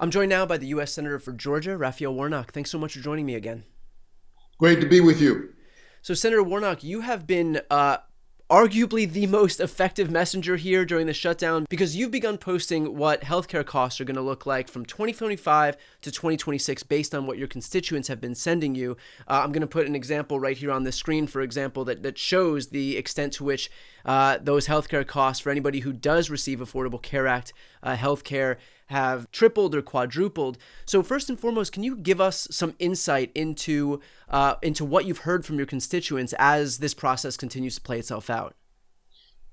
I'm joined now by the U.S. Senator for Georgia, Raphael Warnock. Thanks so much for joining me again. Great to be with you. So, Senator Warnock, you have been arguably the most effective messenger here during the shutdown because you've begun posting what healthcare costs are going to look like from 2025 to 2026 based on what your constituents have been sending you. I'm going to put an example right here on the screen, for example, that shows the extent to which those healthcare costs for anybody who does receive Affordable Care Act healthcare have tripled or quadrupled. So first and foremost, can you give us some insight into what you've heard from your constituents as this process continues to play itself out?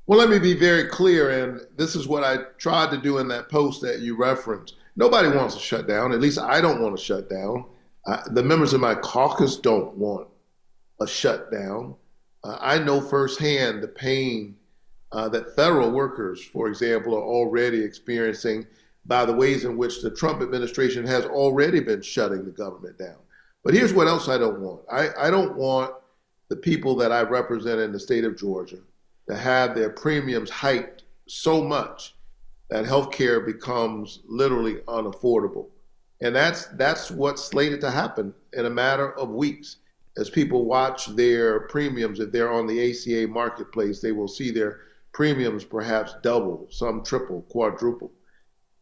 Well, let me be very clear, and this is what I tried to do in that post that you referenced. Nobody wants to shut down. At least I don't want to shut down. The members of my caucus don't want a shutdown. I know firsthand the pain that federal workers, for example, are already experiencing by the ways in which the Trump administration has already been shutting the government down. But here's what else I don't want. I don't want the people that I represent in the state of Georgia to have their premiums hiked so much that healthcare becomes literally unaffordable. And that's what's slated to happen in a matter of weeks. As people watch their premiums, if they're on the ACA marketplace, they will see their premiums perhaps double, some triple, quadruple.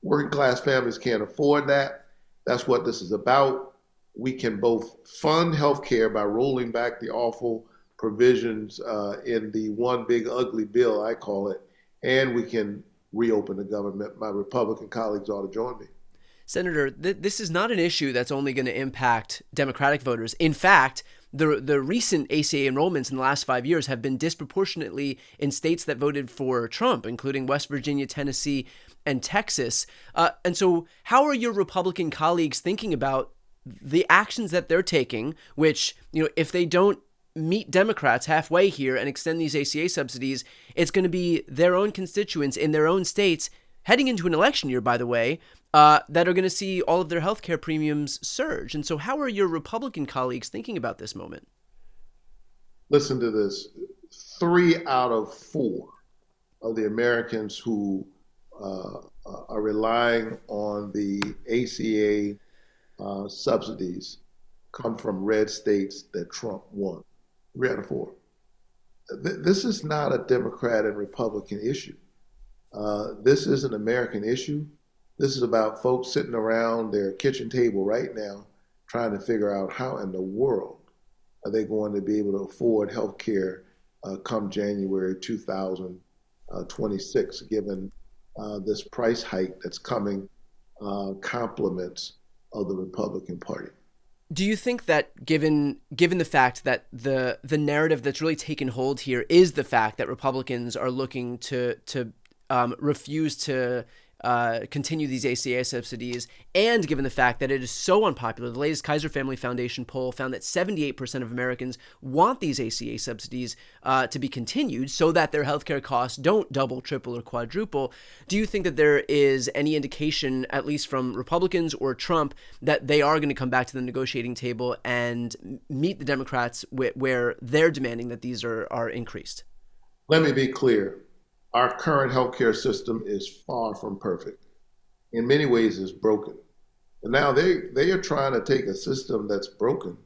Working class families can't afford that. That's what this is about. We can both fund healthcare by rolling back the awful provisions in the one big ugly bill, I call it, and we can reopen the government. My Republican colleagues ought to join me. Senator, this is not an issue that's only going to impact Democratic voters. In fact, the recent ACA enrollments in the last 5 years have been disproportionately in states that voted for Trump, including West Virginia, Tennessee, and Texas. And so how are your Republican colleagues thinking about the actions that they're taking, which, if they don't meet Democrats halfway here and extend these ACA subsidies, it's going to be their own constituents in their own states heading into an election year, by the way, that are going to see all of their healthcare premiums surge. And so how are your Republican colleagues thinking about this moment? Listen to this. 3 out of 4 of the Americans who are relying on the ACA subsidies come from red states that Trump won. 3 out of 4. This is not a Democrat and Republican issue. This is an American issue. This is about folks sitting around their kitchen table right now trying to figure out how in the world are they going to be able to afford health care come January 2026, given this price hike that's coming compliments of the Republican Party. Do you think that given the fact that the narrative that's really taken hold here is the fact that Republicans are looking to refuse to continue these ACA subsidies, and given the fact that it is so unpopular, the latest Kaiser Family Foundation poll found that 78% of Americans want these ACA subsidies to be continued so that their healthcare costs don't double, triple, or quadruple. Do you think that there is any indication, at least from Republicans or Trump, that they are going to come back to the negotiating table and meet the Democrats where they're demanding that these are increased? Let me be clear. Our current healthcare system is far from perfect. In many ways, it's broken. And now they are trying to take a system that's broken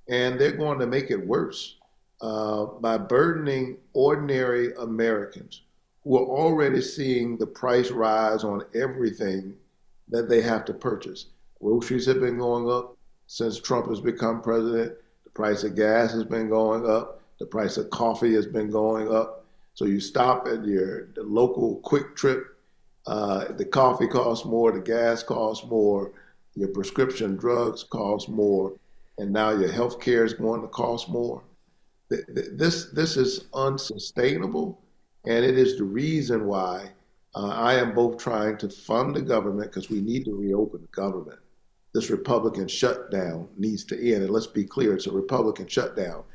and they're going to make it worse by burdening ordinary Americans who are already seeing the price rise on everything that they have to purchase. Groceries have been going up since Trump has become president. The price of gas has been going up. The price of coffee has been going up. So you stop at the local Quick Trip, the coffee costs more, the gas costs more, your prescription drugs cost more, and now your health care is going to cost more. This is unsustainable, and it is the reason why I am both trying to fund the government, because we need to reopen the government. This Republican shutdown needs to end, and let's be clear, it's a Republican shutdown.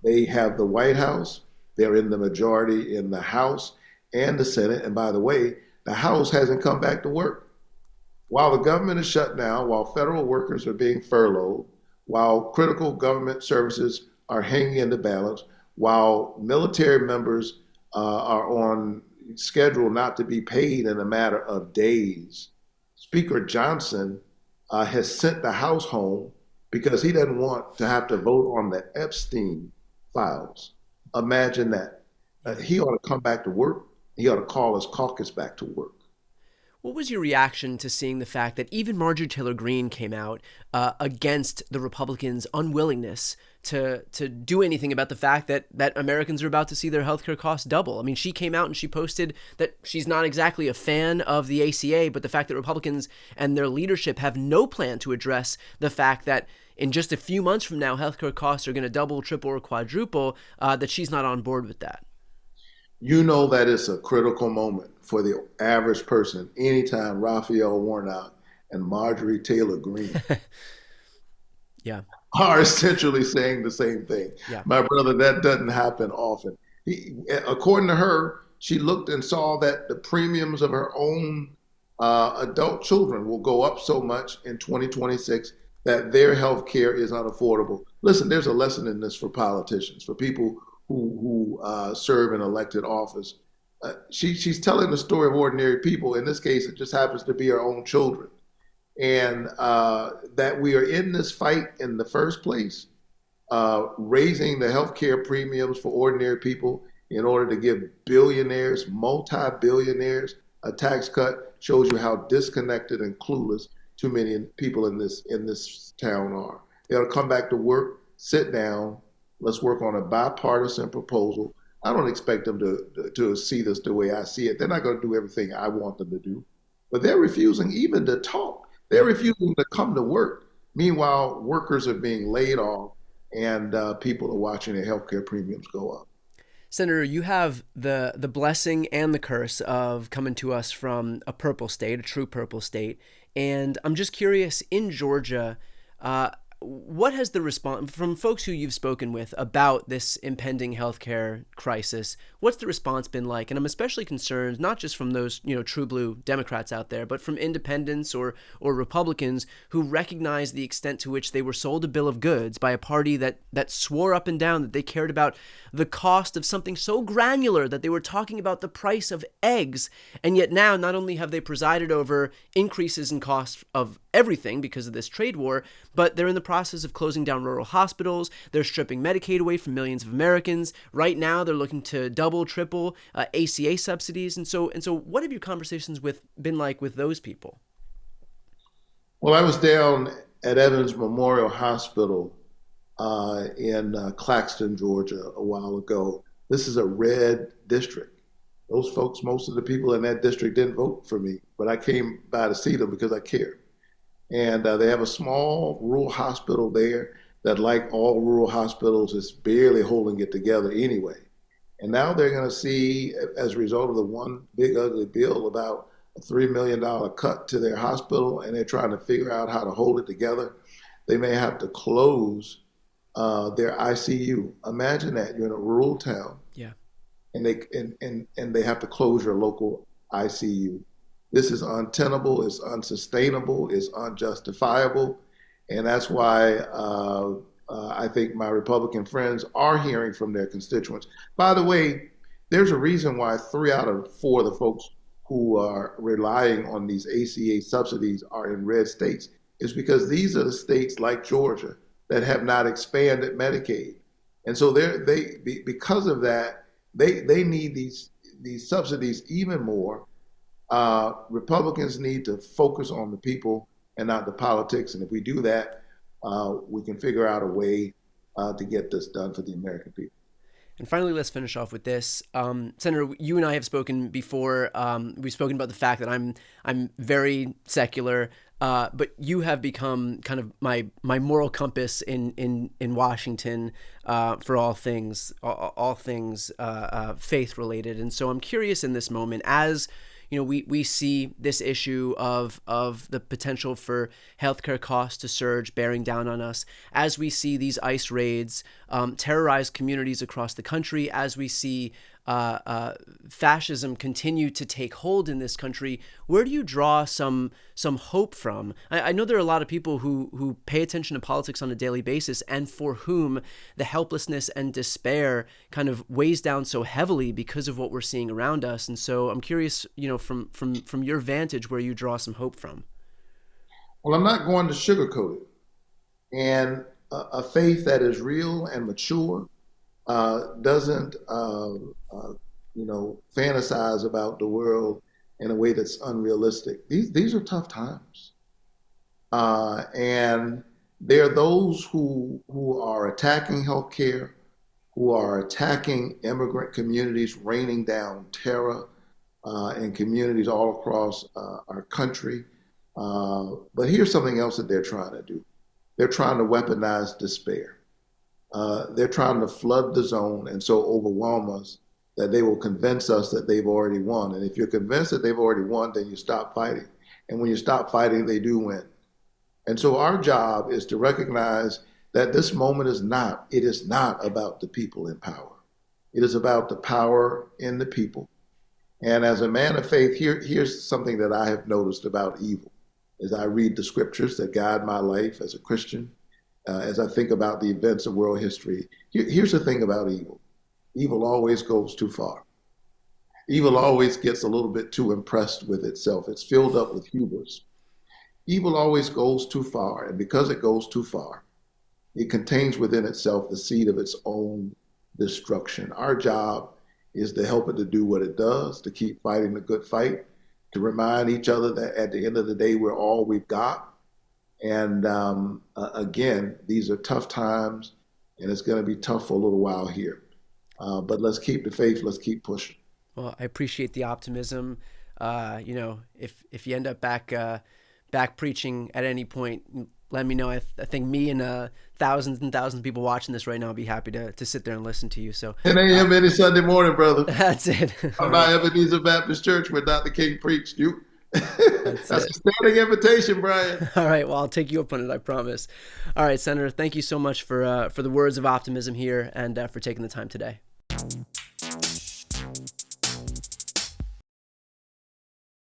They have the White House. They're in the majority in the House and the Senate. And by the way, the House hasn't come back to work. While the government is shut down, while federal workers are being furloughed, while critical government services are hanging in the balance, while military members are on schedule not to be paid in a matter of days, Speaker Johnson has sent the House home because he doesn't want to have to vote on the Epstein files. Imagine that. Yeah. He ought to come back to work. He ought to call his caucus back to work. What was your reaction to seeing the fact that even Marjorie Taylor Greene came out against the Republicans' unwillingness to do anything about the fact that Americans are about to see their healthcare costs double? I mean, she came out and she posted that she's not exactly a fan of the ACA, but the fact that Republicans and their leadership have no plan to address the fact that in just a few months from now, healthcare costs are going to double, triple, or quadruple, that she's not on board with that. You know that it's a critical moment for the average person anytime Raphael Warnock and Marjorie Taylor Greene Yeah. are essentially saying the same thing. Yeah. My brother, that doesn't happen often. According to her, she looked and saw that the premiums of her own adult children will go up so much in 2026 that their health care is unaffordable. Listen, there's a lesson in this for politicians, for people who serve in elected office. She's telling the story of ordinary people. In this case, it just happens to be our own children. And that we are in this fight in the first place, raising the healthcare premiums for ordinary people in order to give billionaires, multi-billionaires, a tax cut, shows you how disconnected and clueless too many people in this town are. They ought to come back to work, sit down, let's work on a bipartisan proposal. I don't expect them to see this the way I see it. They're not going to do everything I want them to do, but they're refusing even to talk. They're refusing to come to work. Meanwhile, workers are being laid off and people are watching their healthcare premiums go up. Senator, you have the blessing and the curse of coming to us from a purple state, a true purple state. And I'm just curious, in Georgia, what has the response from folks who you've spoken with about this impending healthcare crisis? What's the response been like? And I'm especially concerned, not just from those, true blue Democrats out there, but from independents or Republicans who recognize the extent to which they were sold a bill of goods by a party that swore up and down that they cared about the cost of something so granular that they were talking about the price of eggs. And yet now, not only have they presided over increases in costs of everything because of this trade war, but they're in the process of closing down rural hospitals. They're stripping Medicaid away from millions of Americans. Right now, they're looking to double, triple ACA subsidies. And so, what have your conversations been like with those people? Well, I was down at Evans Memorial Hospital in Claxton, Georgia, a while ago. This is a red district. Those folks, most of the people in that district didn't vote for me, but I came by to see them because I care. And they have a small rural hospital there that, like all rural hospitals, is barely holding it together anyway. And now they're going to see, as a result of the one big ugly bill, about a $3 million cut to their hospital, and they're trying to figure out how to hold it together. They may have to close their ICU. Imagine that you're in a rural town, Yeah. and they have to close your local ICU. This is untenable, it's unsustainable, it's unjustifiable, and that's why I think my Republican friends are hearing from their constituents. By the way, there's a reason why 3 out of 4 of the folks who are relying on these ACA subsidies are in red states. It's because these are the states like Georgia that have not expanded Medicaid. And so because of that, they need these subsidies even more. Republicans need to focus on the people and not the politics. And if we do that, we can figure out a way to get this done for the American people. And finally, let's finish off with this. Senator, you and I have spoken before. We've spoken about the fact that I'm very secular, but you have become kind of my moral compass in Washington for all things faith related. And so I'm curious in this moment, as we see this issue of the potential for healthcare costs to surge, bearing down on us, as we see these ICE raids terrorize communities across the country, as we see fascism continue to take hold in this country. Where do you draw some hope from? I know there are a lot of people who pay attention to politics on a daily basis, and for whom the helplessness and despair kind of weighs down so heavily because of what we're seeing around us. And so I'm curious, from your vantage, where you draw some hope from. Well, I'm not going to sugarcoat it. And a faith that is real and mature doesn't, fantasize about the world in a way that's unrealistic. These are tough times, and there are those who are attacking healthcare, who are attacking immigrant communities, raining down terror in communities all across our country. But here's something else that they're trying to do. They're trying to weaponize despair. They're trying to flood the zone and so overwhelm us that they will convince us that they've already won. And if you're convinced that they've already won, then you stop fighting. And when you stop fighting, they do win. And so our job is to recognize that this moment it is not about the people in power. It is about the power in the people. And as a man of faith, here's something that I have noticed about evil as I read the scriptures that guide my life as a Christian, as I think about the events of world history. Here's the thing about evil. Evil always goes too far. Evil always gets a little bit too impressed with itself. It's filled up with hubris. Evil always goes too far, and because it goes too far, it contains within itself the seed of its own destruction. Our job is to help it to do what it does, to keep fighting the good fight, to remind each other that at the end of the day, we're all we've got. And again, these are tough times, and it's going to be tough for a little while here. But let's keep the faith. Let's keep pushing. Well, I appreciate the optimism. If you end up back preaching at any point, let me know. I think me and thousands and thousands of people watching this right now will be happy to sit there and listen to you. So 10 a.m. any Sunday morning, brother. That's it. I'm not Ebenezer Baptist Church where Dr. King preached. That's a standing invitation, Brian. All right. Well, I'll take you up on it. I promise. All right, Senator. Thank you so much for the words of optimism here and for taking the time today.